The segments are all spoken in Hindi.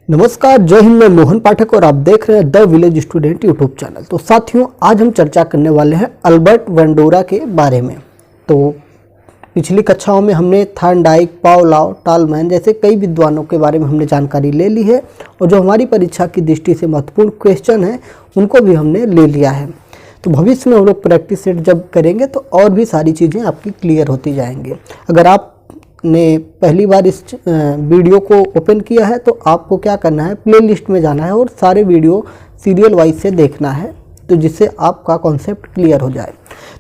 नमस्कार, जय हिंद। मैं मोहन पाठक और आप देख रहे हैं the village student YouTube channel. तो साथियों, आज हम चर्चा करने वाले हैं अल्बर्ट बंडूरा के बारे में। तो पिछली कक्षाओं में हमने थार्नडाइक, पावलोव, टॉलमैन जैसे कई विद्वानों के बारे में हमने जानकारी ले ली है और जो हमारी परीक्षा की दृष्टि से महत्वपूर्ण क्वेश्चन है उनको भी हमने ले लिया है। तो भविष्य में हम लोग प्रैक्टिस सेट जब करेंगे तो और भी सारी चीज़ें आपकी क्लियर होती जाएंगी। अगर आप ने पहली बार इस वीडियो को ओपन किया है तो आपको क्या करना है, प्लेलिस्ट में जाना है और सारे वीडियो सीरियल वाइज से देखना है, तो जिससे आपका कॉन्सेप्ट क्लियर हो जाए।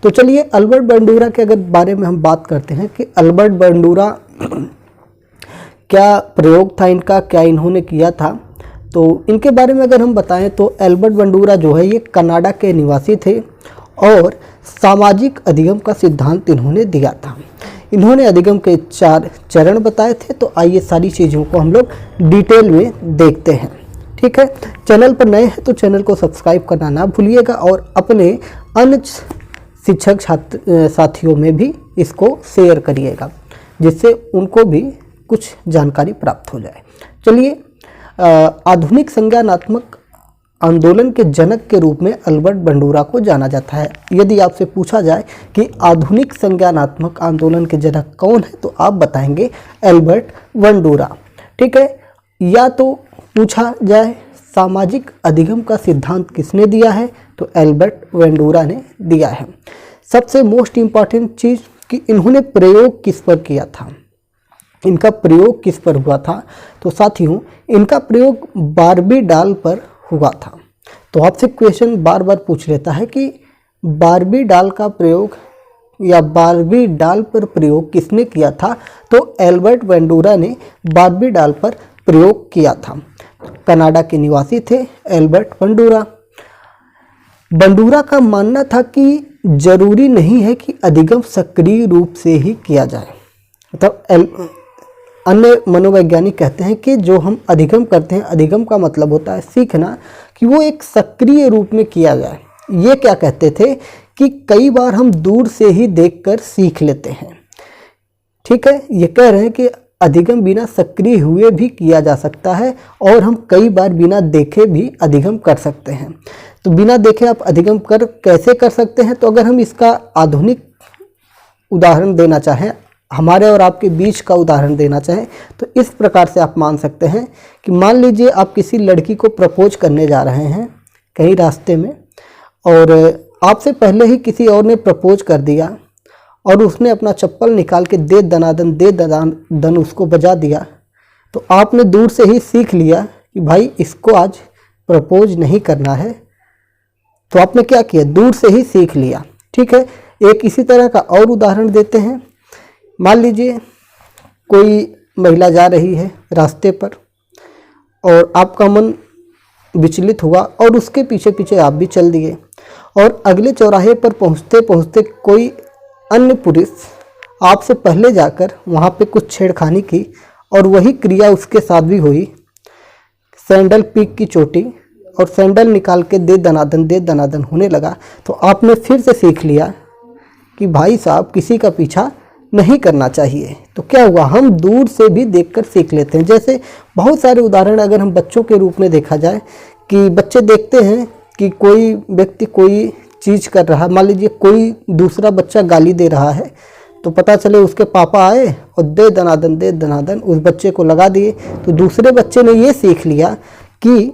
तो चलिए, अल्बर्ट बंडूरा के अगर बारे में हम बात करते हैं कि अल्बर्ट बंडूरा क्या प्रयोग था इनका, क्या इन्होंने किया था। तो इनके बारे में अगर हम बताएं तो अल्बर्ट बंडूरा जो है ये कनाडा के निवासी थे और सामाजिक अधिगम का सिद्धांत इन्होंने दिया था। इन्होंने अधिगम के 4 चरण बताए थे। तो आइए सारी चीज़ों को हम लोग डिटेल में देखते हैं। ठीक है, चैनल पर नए हैं तो चैनल को सब्सक्राइब करना ना भूलिएगा और अपने अन्य शिक्षक साथियों में भी इसको शेयर करिएगा, जिससे उनको भी कुछ जानकारी प्राप्त हो जाए। चलिए, आधुनिक संज्ञानात्मक आंदोलन के जनक के रूप में अल्बर्ट बंडूरा को जाना जाता है। यदि आपसे पूछा जाए कि आधुनिक संज्ञानात्मक आंदोलन के जनक कौन है तो आप बताएंगे अल्बर्ट बंडूरा। ठीक है, या तो पूछा जाए सामाजिक अधिगम का सिद्धांत किसने दिया है तो अल्बर्ट बंडूरा ने दिया है। सबसे मोस्ट इम्पॉर्टेंट चीज़ कि इन्होंने प्रयोग किस पर किया था, इनका प्रयोग किस पर हुआ था। तो साथियों, इनका प्रयोग बार्बी डॉल पर हुआ था। तो आपसे क्वेश्चन बार बार पूछ लेता है कि बार्बी डॉल का प्रयोग या बार्बी डॉल पर प्रयोग किसने किया था। तो अल्बर्ट बंडूरा ने बार्बी डॉल पर प्रयोग किया था। कनाडा के निवासी थे अल्बर्ट बंडूरा। बंडूरा का मानना था कि जरूरी नहीं है कि अधिगम सक्रिय रूप से ही किया जाए। मतलब अन्य मनोवैज्ञानिक कहते हैं कि जो हम अधिगम करते हैं, अधिगम का मतलब होता है सीखना, कि वो एक सक्रिय रूप में किया जाए। ये क्या कहते थे कि कई बार हम दूर से ही देखकर सीख लेते हैं। ठीक है, ये कह रहे हैं कि अधिगम बिना सक्रिय हुए भी किया जा सकता है और हम कई बार बिना देखे भी अधिगम कर सकते हैं। तो बिना देखे आप अधिगम कैसे कर सकते हैं। तो अगर हम इसका आधुनिक उदाहरण देना चाहें, हमारे और आपके बीच का उदाहरण देना चाहें, तो इस प्रकार से आप मान सकते हैं कि मान लीजिए आप किसी लड़की को प्रपोज करने जा रहे हैं कहीं रास्ते में और आपसे पहले ही किसी और ने प्रपोज कर दिया और उसने अपना चप्पल निकाल के दे दनादन उसको बजा दिया। तो आपने दूर से ही सीख लिया कि भाई इसको आज प्रपोज नहीं करना है। तो आपने क्या किया, दूर से ही सीख लिया। ठीक है, एक इसी तरह का और उदाहरण देते हैं। मान लीजिए कोई महिला जा रही है रास्ते पर और आपका मन विचलित हुआ और उसके पीछे पीछे आप भी चल दिए और अगले चौराहे पर पहुंचते पहुंचते कोई अन्य पुरुष आपसे पहले जाकर वहां पे कुछ छेड़खानी की और वही क्रिया उसके साथ भी हुई। सैंडल पीक की चोटी और सैंडल निकाल के दे दनादन होने लगा। तो आपने फिर से सीख लिया कि भाई साहब किसी का पीछा नहीं करना चाहिए। तो क्या हुआ, हम दूर से भी देखकर सीख लेते हैं। जैसे बहुत सारे उदाहरण अगर हम बच्चों के रूप में देखा जाए कि बच्चे देखते हैं कि कोई व्यक्ति कोई चीज़ कर रहा है, मान लीजिए कोई दूसरा बच्चा गाली दे रहा है, तो पता चले उसके पापा आए और दे दनादन उस बच्चे को लगा दिए। तो दूसरे बच्चे ने ये सीख लिया कि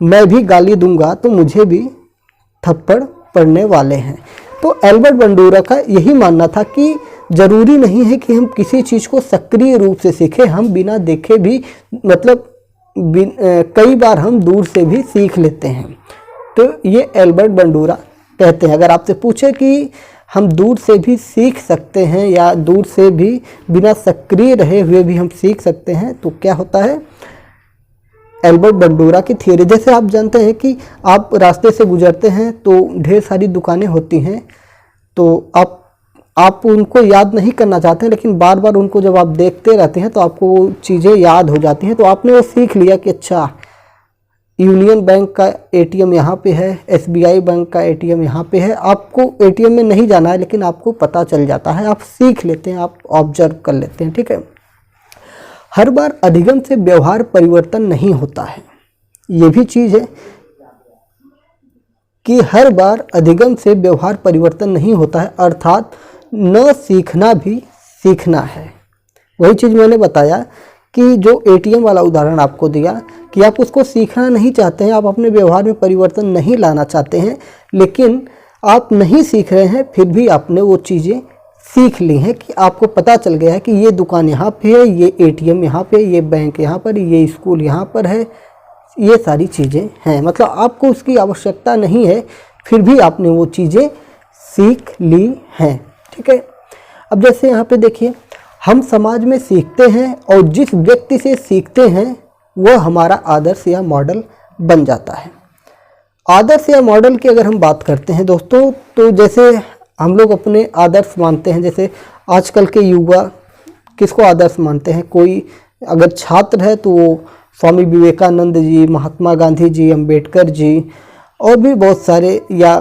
मैं भी गाली दूंगा तो मुझे भी थप्पड़ पड़ने वाले हैं। तो अल्बर्ट बंडूरा का यही मानना था कि जरूरी नहीं है कि हम किसी चीज़ को सक्रिय रूप से सीखें, हम बिना देखे भी मतलब कई बार हम दूर से भी सीख लेते हैं। तो ये अल्बर्ट बंडूरा कहते हैं। अगर आपसे पूछे कि हम दूर से भी सीख सकते हैं या दूर से भी बिना सक्रिय रहे हुए भी हम सीख सकते हैं, तो क्या होता है, अल्बर्ट बंडूरा की थियरी। जैसे आप जानते हैं कि आप रास्ते से गुजरते हैं तो ढेर सारी दुकानें होती हैं, तो आप उनको याद नहीं करना चाहते हैं, लेकिन बार बार उनको जब आप देखते रहते हैं तो आपको वो चीज़ें याद हो जाती हैं। तो आपने वो सीख लिया कि अच्छा यूनियन बैंक का एटीएम यहाँ पे है, एसबीआई बैंक का एटीएम यहाँ पे है। आपको एटीएम में नहीं जाना है लेकिन आपको पता चल जाता है, आप सीख लेते हैं, आप ऑब्जर्व कर लेते हैं। ठीक है, हर बार अधिगम से व्यवहार परिवर्तन नहीं होता है। ये भी चीज़ है कि हर बार अधिगम से व्यवहार परिवर्तन नहीं होता है, अर्थात न सीखना भी सीखना है। वही चीज़ मैंने बताया कि जो एटीएम वाला उदाहरण आपको दिया कि आप उसको सीखना नहीं चाहते हैं, आप अपने व्यवहार में परिवर्तन नहीं लाना चाहते हैं, लेकिन आप नहीं सीख रहे हैं, फिर भी आपने वो चीज़ें सीख ली हैं कि आपको पता चल गया है कि ये दुकान यहाँ पे है, ये एटीएम यहाँ पे, ये बैंक यहाँ पर, ये स्कूल यहाँ पर है, ये सारी चीज़ें हैं। मतलब आपको उसकी आवश्यकता नहीं है, फिर भी आपने वो चीज़ें सीख ली हैं। ठीक है। अब जैसे यहाँ पे देखिए, हम समाज में सीखते हैं और जिस व्यक्ति से सीखते हैं वह हमारा आदर्श या मॉडल बन जाता है। आदर्श या मॉडल की अगर हम बात करते हैं दोस्तों, तो जैसे हम लोग अपने आदर्श मानते हैं, जैसे आजकल के युवा किसको आदर्श मानते हैं? कोई अगर छात्र है तो वो स्वामी विवेकानंद जी, महात्मा गांधी जी, अंबेडकर जी और भी बहुत सारे या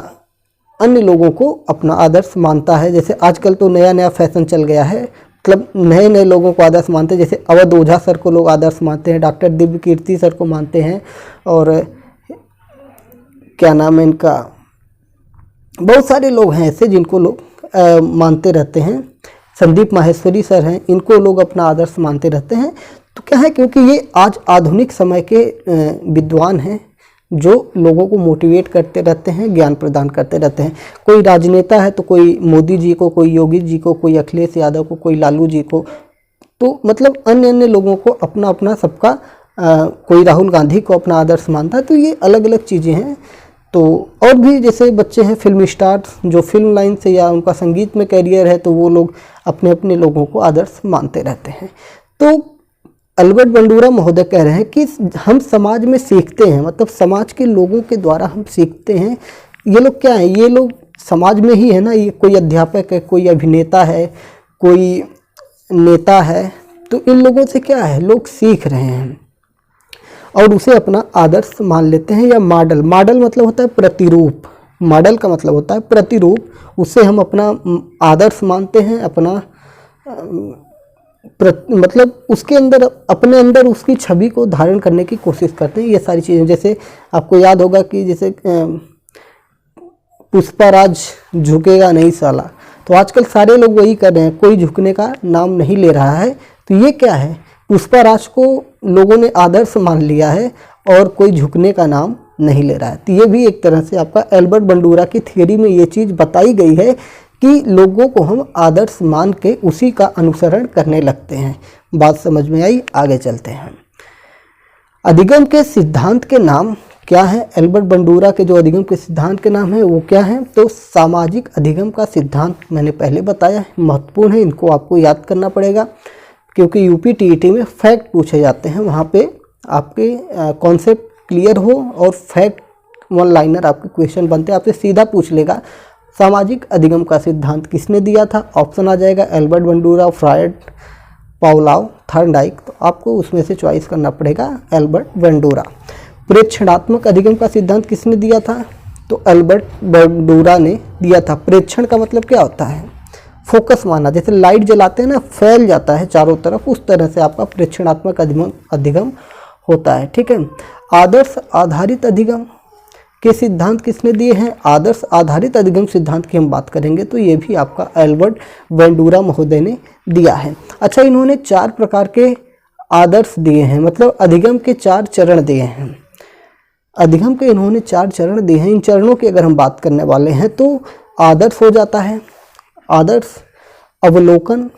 अन्य लोगों को अपना आदर्श मानता है। जैसे आजकल तो नया नया फैशन चल गया है, मतलब नए नए लोगों को आदर्श मानते हैं। जैसे अवध ओझा सर को लोग आदर्श मानते हैं, डॉक्टर दिव्य कीर्ति सर को मानते हैं, और क्या नाम है इनका, बहुत सारे लोग हैं ऐसे जिनको लोग मानते रहते हैं। संदीप माहेश्वरी सर हैं, इनको लोग अपना आदर्श मानते रहते हैं। तो क्या है, क्योंकि ये आज आधुनिक समय के विद्वान हैं जो लोगों को मोटिवेट करते रहते हैं, ज्ञान प्रदान करते रहते हैं। कोई राजनेता है तो कोई मोदी जी को, कोई योगी जी को, कोई अखिलेश यादव को, कोई लालू जी को, तो मतलब अन्य अन्य लोगों को अपना अपना सबका कोई राहुल गांधी को अपना आदर्श मानता है। तो ये अलग अलग चीज़ें हैं। तो और भी जैसे बच्चे हैं फिल्म स्टार्स जो फिल्म लाइन से या उनका संगीत में कैरियर है, तो वो लोग अपने अपने लोगों को आदर्श मानते रहते हैं। तो अल्बर्ट बंडूरा महोदय कह रहे हैं कि हम समाज में सीखते हैं, मतलब समाज के लोगों के द्वारा हम सीखते हैं। ये लोग क्या है, ये लोग समाज में ही है ना, ये कोई अध्यापक है, कोई अभिनेता है, कोई नेता है, तो इन लोगों से क्या है, लोग सीख रहे हैं और उसे अपना आदर्श मान लेते हैं। या मॉडल, मॉडल मतलब होता है प्रतिरूप, मॉडल का मतलब होता है प्रतिरूप, उससे हम अपना आदर्श मानते हैं, अपना मतलब उसके अंदर, अपने अंदर उसकी छवि को धारण करने की कोशिश करते हैं। ये सारी चीज़ें, जैसे आपको याद होगा कि जैसे पुष्पाराज झुकेगा नहीं साला, तो आजकल सारे लोग वही कर रहे हैं, कोई झुकने का नाम नहीं ले रहा है। तो ये क्या है, पुष्पाराज को लोगों ने आदर्श मान लिया है और कोई झुकने का नाम नहीं ले रहा है। तो ये भी एक तरह से आपका एल्बर्ट बंडूरा की थियरी में ये चीज़ बताई गई है कि लोगों को हम आदर्श मान के उसी का अनुसरण करने लगते हैं। बात समझ में आई? आगे चलते हैं। अधिगम के सिद्धांत के नाम क्या है? एल्बर्ट बंडूरा के जो अधिगम के सिद्धांत के नाम है वो क्या है? तो सामाजिक अधिगम का सिद्धांत मैंने पहले बताया है, महत्वपूर्ण है, इनको आपको याद करना पड़ेगा क्योंकि यूपी टीईटी में फैक्ट पूछे जाते हैं। वहाँ पे आपके कॉन्सेप्ट क्लियर हो और फैक्ट वन लाइनर आपके क्वेश्चन बनते हैं, आपसे सीधा पूछ लेगा सामाजिक अधिगम का सिद्धांत किसने दिया था? ऑप्शन आ जाएगा एल्बर्ट बंडूरा, फ्रायड, पाउलाव, थर्नडाइक। तो आपको उसमें से चॉइस करना पड़ेगा एल्बर्ट बंडूरा। प्रेक्षणात्मक अधिगम का सिद्धांत किसने दिया था? तो एल्बर्ट बंडूरा ने दिया था। प्रेक्षण का मतलब क्या होता है? फोकस माना, जैसे लाइट जलाते हैं ना, फैल जाता है चारों तरफ, उस तरह से आपका प्रेक्षणात्मक अधिगम होता है। ठीक है। आदर्श आधारित अधिगम के सिद्धांत किसने दिए हैं? आदर्श आधारित अधिगम सिद्धांत की हम बात करेंगे तो ये भी आपका एल्बर्ट बंडूरा महोदय ने दिया है। अच्छा, इन्होंने 4 प्रकार के आदर्श दिए हैं, मतलब अधिगम के 4 चरण दिए हैं। अधिगम के इन्होंने 4 चरण दिए हैं। इन चरणों की अगर हम बात करने वाले हैं तो आदर्श हो जाता है, आदर्श, अवलोकन,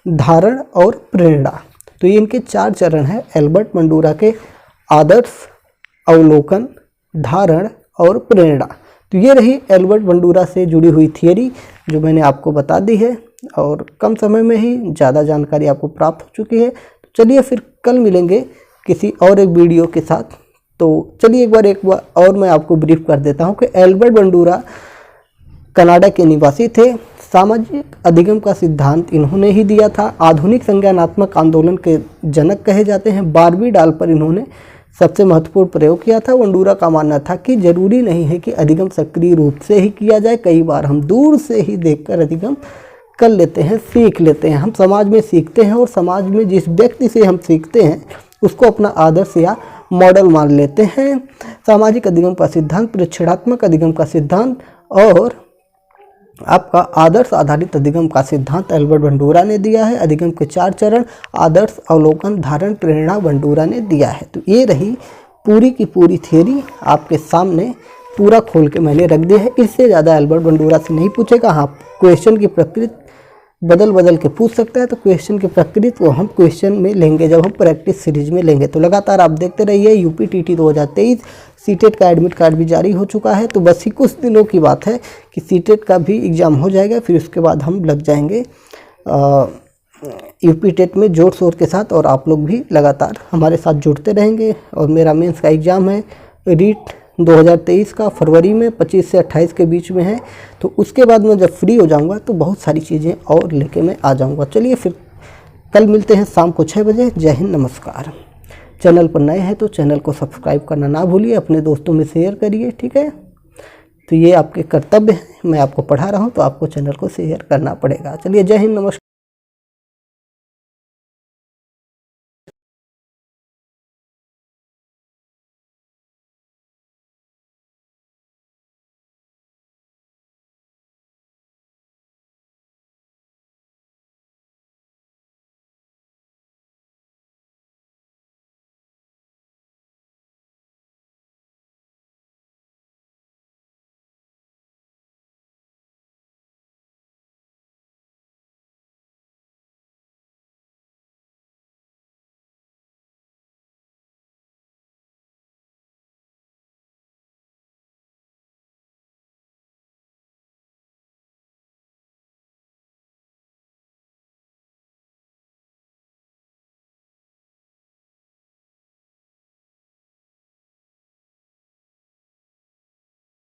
धारण और प्रेरणा। तो ये इनके 4 चरण हैं एल्बर्ट बंडूरा के, आदर्श, अवलोकन, धारण और प्रेरणा। तो ये रही एल्बर्ट बंडूरा से जुड़ी हुई थियरी जो मैंने आपको बता दी है और कम समय में ही ज़्यादा जानकारी आपको प्राप्त हो चुकी है। तो चलिए फिर कल मिलेंगे किसी और एक वीडियो के साथ। तो चलिए एक बार और मैं आपको ब्रीफ कर देता हूँ कि एल्बर्ट बंडूरा कनाडा के निवासी थे। सामाजिक अधिगम का सिद्धांत इन्होंने ही दिया था। आधुनिक संज्ञानात्मक आंदोलन के जनक कहे जाते हैं। 12वीं डाल पर इन्होंने सबसे महत्वपूर्ण प्रयोग किया था। बंडूरा का मानना था कि जरूरी नहीं है कि अधिगम सक्रिय रूप से ही किया जाए, कई बार हम दूर से ही देखकर अधिगम कर लेते हैं, सीख लेते हैं। हम समाज में सीखते हैं और समाज में जिस व्यक्ति से हम सीखते हैं उसको अपना आदर्श या मॉडल मान लेते हैं। सामाजिक अधिगम का सिद्धांत, प्रेक्षणात्मक अधिगम का सिद्धांत और आपका आदर्श आधारित अधिगम का सिद्धांत एल्बर्ट बंडूरा ने दिया है। अधिगम के 4 चरण, आदर्श, अवलोकन, धारण, प्रेरणा बंडूरा ने दिया है। तो ये रही पूरी की पूरी थ्योरी आपके सामने पूरा खोल के मैंने रख दिया है। इससे ज़्यादा एल्बर्ट बंडूरा से नहीं पूछेगा। हाँ, क्वेश्चन की प्रकृति बदल के पूछ सकता है, तो क्वेश्चन की प्रकृति वो हम क्वेश्चन में लेंगे जब हम प्रैक्टिस सीरीज में लेंगे। तो लगातार आप देखते रहिए। यूपीटीटी 2023 सीटेट का एडमिट कार्ड भी जारी हो चुका है। तो बस ही कुछ दिनों की बात है कि सीटेट का भी एग्ज़ाम हो जाएगा, फिर उसके बाद हम लग जाएंगे यूपीटेट में जोर शोर के साथ। और आप लोग भी लगातार हमारे साथ जुड़ते रहेंगे। और मेरा मेंस का एग्ज़ाम है रीट 2023 का, फरवरी में 25 से 28 के बीच में है। तो उसके बाद मैं जब फ्री हो जाऊंगा तो बहुत सारी चीज़ें और लेके मैं आ जाऊंगा। चलिए फिर कल मिलते हैं शाम को 6 बजे। जय हिंद, नमस्कार। चैनल पर नए हैं तो चैनल को सब्सक्राइब करना ना भूलिए, अपने दोस्तों में शेयर करिए, ठीक है। तो ये आपके कर्तव्य है, मैं आपको पढ़ा रहा हूँ तो आपको चैनल को शेयर करना पड़ेगा। चलिए, जय हिंद, नमस्कार।